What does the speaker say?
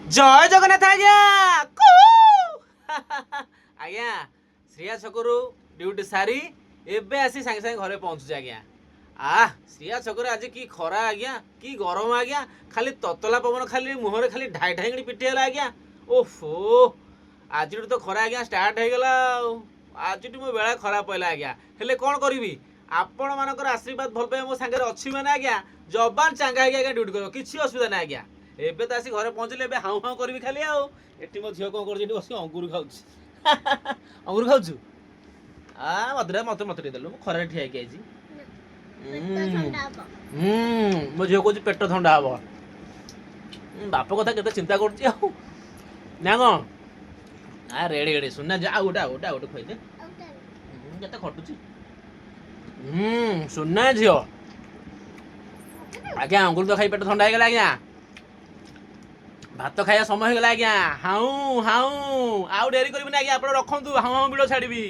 जय जगन्नाथ आज्ञा आज्ञा श्रिया छकरू ड्यूटी सारी एबे आसी सांगे सांगे घरे पहुँचुचे आज्ञा। श्रिया छकरू आज की खरा आज्ञा की गरम आज्ञा खाली ततला पवन खाली मुहर खाली ढाई ढाई पिटिगला आज्ञा। ओहो आज तो खरा आज्ञा स्टार्ट हो गला। आज मो बेला खराब पड़ा आज्ञा हेले कौन करी आपण मानकर आशीर्वाद भल पाए मो सांगे अच्छी मैंने आज्ञा जबान चांगा आज्ञा ड्यूटी कर किसी असुविधा ना आज्ञा। एबे तो आसी घरे पहुँचले एबे हाउ हाउ करबी खाली आउ एटी मो झियो कोन कर जेटी बसी अंगूर खाउछ अंगूर खाउछु मधुरा मत मत देलु खरा ठिया के आइजी मो झियो को पेट ठंडा हबो बाप कथा केते चिंता करछि आउ ना गो रेडी रेडी सुनना जा गोटा गोटा गोटे खोइ दे केते खटुछि सुनना झियो आज्ञा अंगूर तो खाई पेट ठंडा हो गला आज्ञा भात खाया समय हो गला आज्ञा हाउ हाउ आउ डेरी करबी ना आज्ञा आपण रखंतु हाउ हाउ बिलो छाड़बी